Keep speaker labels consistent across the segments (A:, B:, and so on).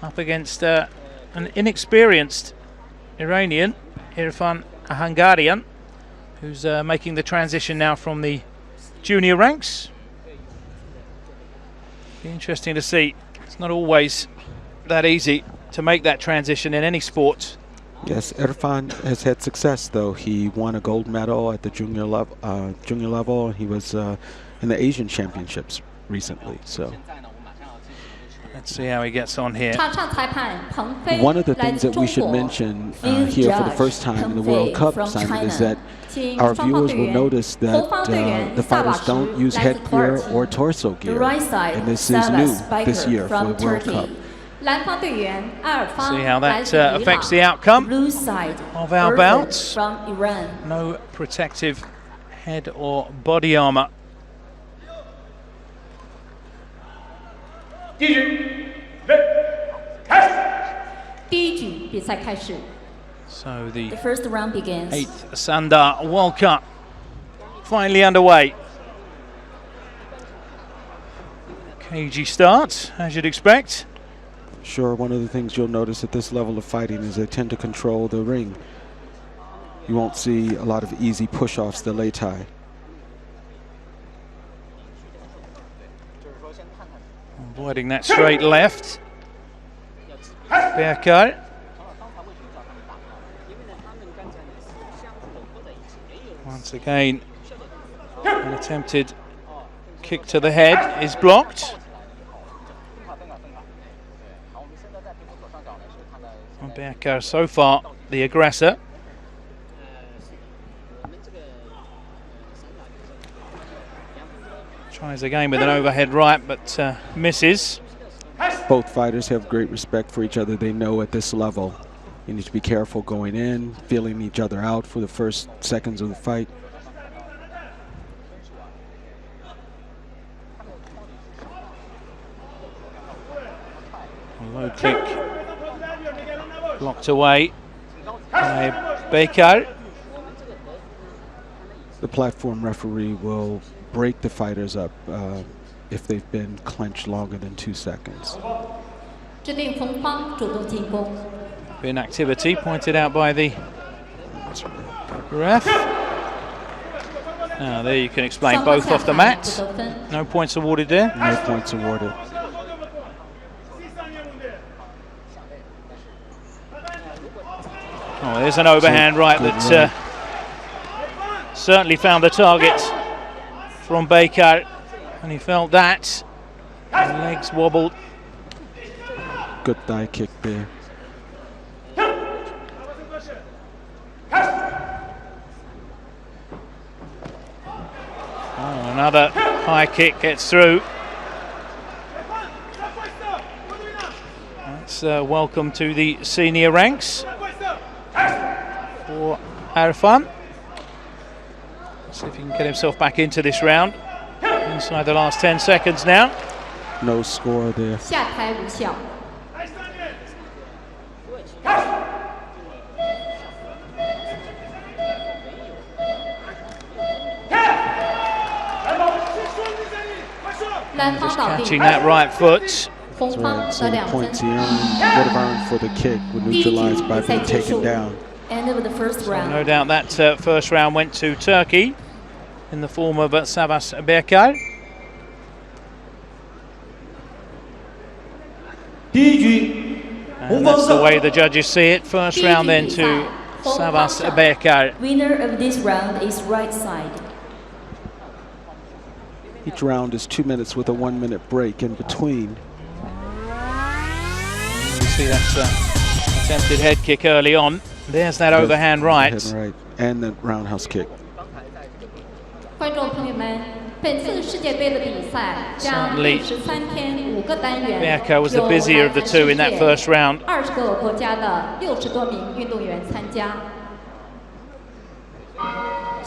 A: up against an inexperienced Iranian, Irfan Ahangarian, who's making the transition now from the junior ranks. Be interesting to see. It's not always that easy to make that transition in any sport.
B: Yes, Irfan has had success, though. He won a gold medal at the junior level. He was in the Asian Championships recently. So
A: let's see how he gets on here.
B: One of the things that we should mention here for the first time in the World Cup, Simon, is that our viewers will notice that the fighters don't use headgear or torso gear, and this is new this year for the World Cup.
A: See how that affects the outcome of our bouts. No protective head or body armor. So the
C: first round begins.
A: 8th Sanda World Cup finally underway. Cagey start, as you'd expect.
B: Sure, one of the things you'll notice at this level of fighting is they tend to control the ring. You won't see a lot of easy push-offs to Lei Tai.
A: Avoiding that straight left. Berkar. Once again, an attempted kick to the head is blocked. Berkar so far the aggressor. Tries again with an overhead right, but misses.
B: Both fighters have great respect for each other. They know at this level you need to be careful going in, feeling each other out for the first seconds of the fight.
A: A low kick blocked away by Berkar.
B: The platform referee will break the fighters up if they've been clenched longer than 2 seconds.
A: Been activity pointed out by the ref. Now there you can explain, both off the mat. No points awarded there.
B: No points awarded.
A: Oh, there's an overhand right that certainly found the target from Berkar, and he felt that. The legs wobbled.
B: Good thigh kick there.
A: Oh, another high kick gets through. That's welcome to the senior ranks for Irfan. See if he can get himself back into this round. Inside the last 10 seconds now.
B: No score there.
A: Just catching that right foot.
B: That's right. So the points he would have earned for the kick were neutralized by being taken down.
C: End of the first round.
A: No doubt that first round went to Turkey in the form of Savas Berkar. And that's the way the judges see it. First round then to Savas Berkar.
C: Winner of this round is right side.
B: Each round is 2 minutes with a 1 minute break in between.
A: You see that attempted head kick early on. There's that overhand right.
B: Right. And the roundhouse kick.
A: Certainly, Berkar was the busier of the two in that first round.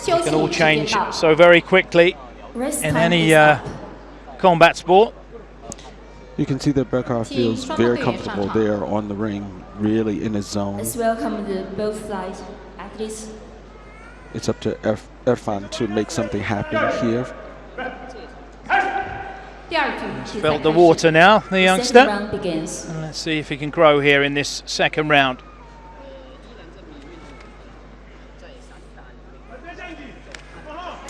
A: It can all change so very quickly in any combat sport.
B: You can see that Berkar feels very comfortable there on the ring, really in his zone.
C: Let's welcome both sides athletes.
B: It's up to Irfan to make something happen here.
A: Felt the water now, the youngster.
C: Round begins.
A: And let's see if he can grow here in this second round.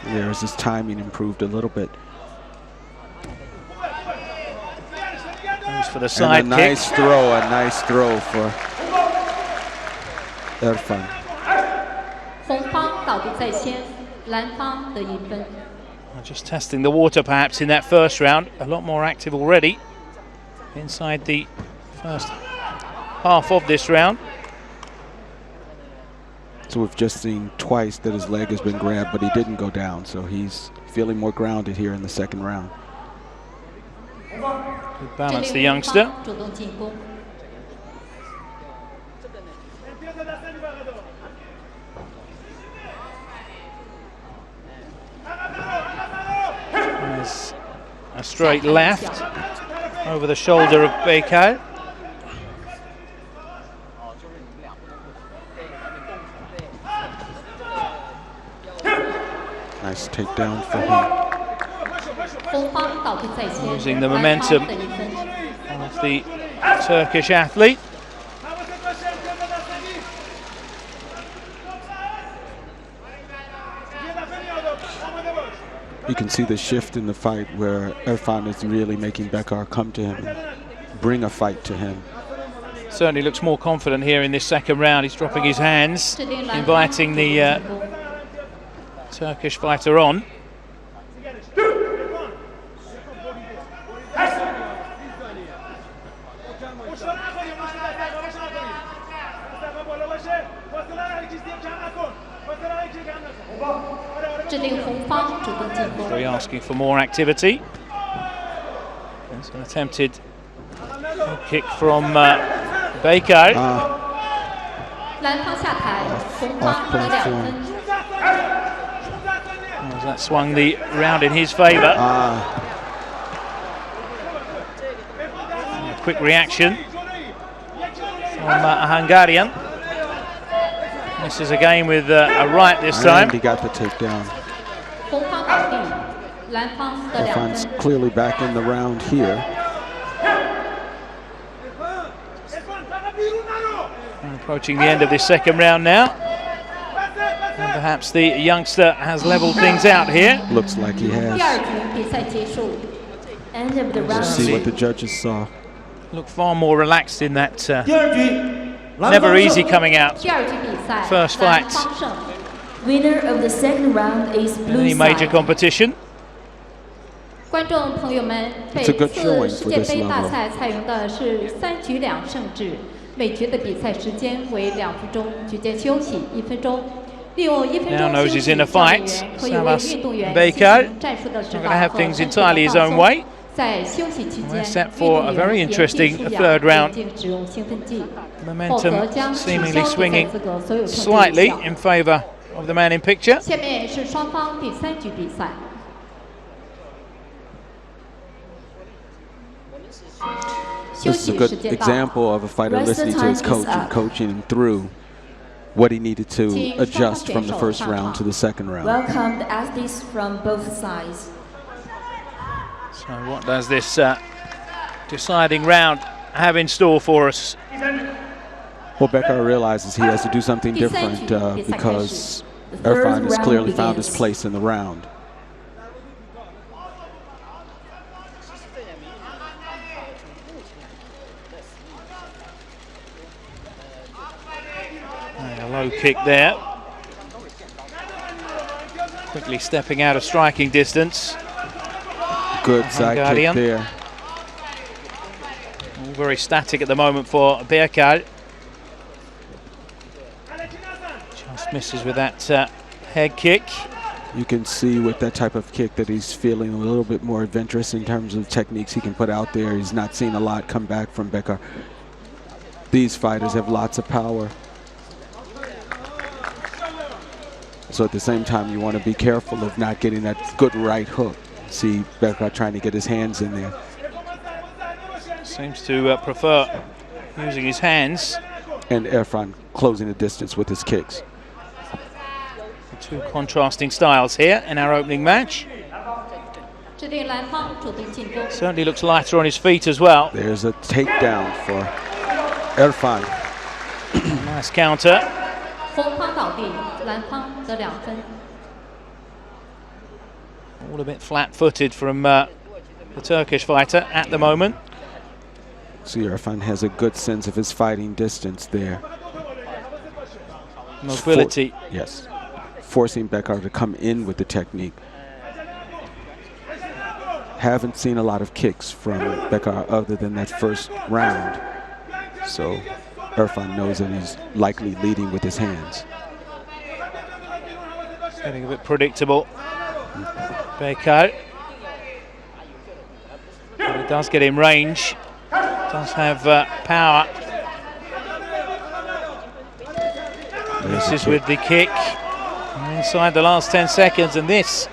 B: There's his timing improved a little bit.
A: Goes for the side
B: and a
A: kick.
B: Nice throw for Irfan.
A: Just testing the water perhaps in that first round. A lot more active already inside the first half of this round.
B: So we've just seen twice that his leg has been grabbed, but he didn't go down. So he's feeling more grounded here in the second round.
A: Good balance, the youngster. There's a straight left over the shoulder of Beikal.
B: Nice takedown for him.
A: Using the momentum of the Turkish athlete.
B: You can see the shift in the fight where Irfan is really making Bekar come to him and bring a fight to him.
A: Certainly looks more confident here in this second round. He's dropping his hands, inviting the Turkish fighter on. Very asking for more activity. There's an attempted kick from Beikal. That swung the round in his favour. Quick reaction from a Hungarian. Misses again with a right this time.
B: And he got the takedown. Irfan's clearly back in the round here.
A: And approaching the end of this second round now. And perhaps the youngster has levelled things out here.
B: Looks like he has.
C: End of the round.
B: Let's see what the judges saw.
A: Look far more relaxed in that. Never easy coming out. First fight.
C: Winner of the second round is blue
A: Any major
C: side.
A: competition.
C: 观众朋友们，这
B: It's a good
C: 次
B: showing
C: 世
B: for
C: 界
B: this
C: 杯大
B: level.
C: 赛采用的是3局2胜制，每局的比赛时间为2分钟，局间休息1分钟。利用1分
A: Now
C: 钟
A: knows
C: 休
A: he's
C: 息，
A: in a
C: 教
A: fight.
C: 练可以为
A: Savas
C: 运动员
A: Beikal
C: 进行战术的指
A: not
C: 导
A: going to have
C: 和
A: things
C: 身体的
A: entirely his
C: 放
A: own
C: 松。
A: way.
C: 在休息期
A: We're
C: 间，
A: set
C: 运
A: for
C: 动
A: a very
C: 员
A: interesting
C: 禁止
A: third round.
C: 使用兴奋剂，否
A: Momentum
C: 则将取消
A: seemingly
C: 比赛
A: swinging
C: 资格，所有成绩无
A: slightly
C: 效。
A: in favour of the man in picture.
C: 下面是双方第3局比赛。 休
B: This is a
C: 息
B: good
C: 时间到。
B: example of a fighter
C: Rest
B: listening to
C: time
B: his
C: is
B: coach and
C: up.
B: coaching him through what he needed to
C: 请
B: adjust
C: 双方
B: from the
C: 选手
B: first
C: 上
B: round
C: 场
B: to the second round.
C: Welcome the athletes from both sides.
A: So what does this deciding round have in store for us?
B: Well, Bekar realizes he has to do something different because Irfan has clearly found his place in the round.
A: A low kick there. Quickly stepping out of striking distance.
B: Good side kick
A: Hungarian.
B: there.
A: All very static at the moment for Beikal. Just misses with that head kick.
B: You can see with that type of kick that he's feeling a little bit more adventurous in terms of techniques he can put out there. He's not seen a lot come back from Bekar. These fighters have lots of power. So at the same time, you want to be careful of not getting that good right hook. See Bekar trying to get his hands in there.
A: Seems to prefer using his hands.
B: And Irfan closing the distance with his kicks.
A: Two contrasting styles here in our opening match. Certainly looks lighter on his feet as well.
B: There's a takedown for Irfan.
A: Nice counter.
C: 红方倒地，蓝方得2分。
A: All a bit flat-footed from the Turkish fighter at the moment.
B: See, Irfan has a good sense of his fighting distance there.
A: Mobility.
B: Yes. Forcing Bekar to come in with the technique. Haven't seen a lot of kicks from Bekar other than that first round. So Irfan knows that he's likely leading with his hands.
A: It's getting a bit predictable. Bekar. But it does get in range. Does have power. Misses with the kick. And inside the last 10 seconds, and this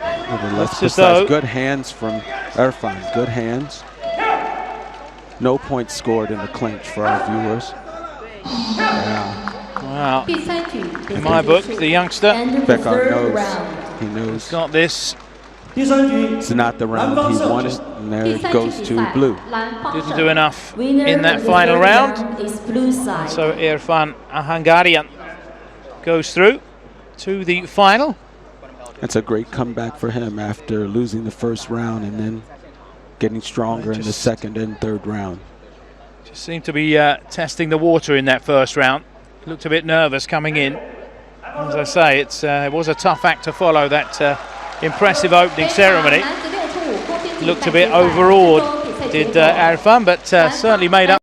A: looks as though
B: good hands from Irfan. Good hands. No points scored in the clinch for our viewers.
A: Wow. In my book, the youngster
B: Bekar knows. He knows.
A: He's got this.
B: It's not the round he wanted, and there it goes to blue.
A: Didn't do enough in that final round. So Irfan Ahangarian goes through to the final.
B: That's a great comeback for him after losing the first round and then getting stronger in the second and third round.
A: Just seemed to be testing the water in that first round. Looked a bit nervous coming in. As I say, it was a tough act to follow, that impressive opening ceremony. Looked a bit overawed, did Irfan, but certainly made up.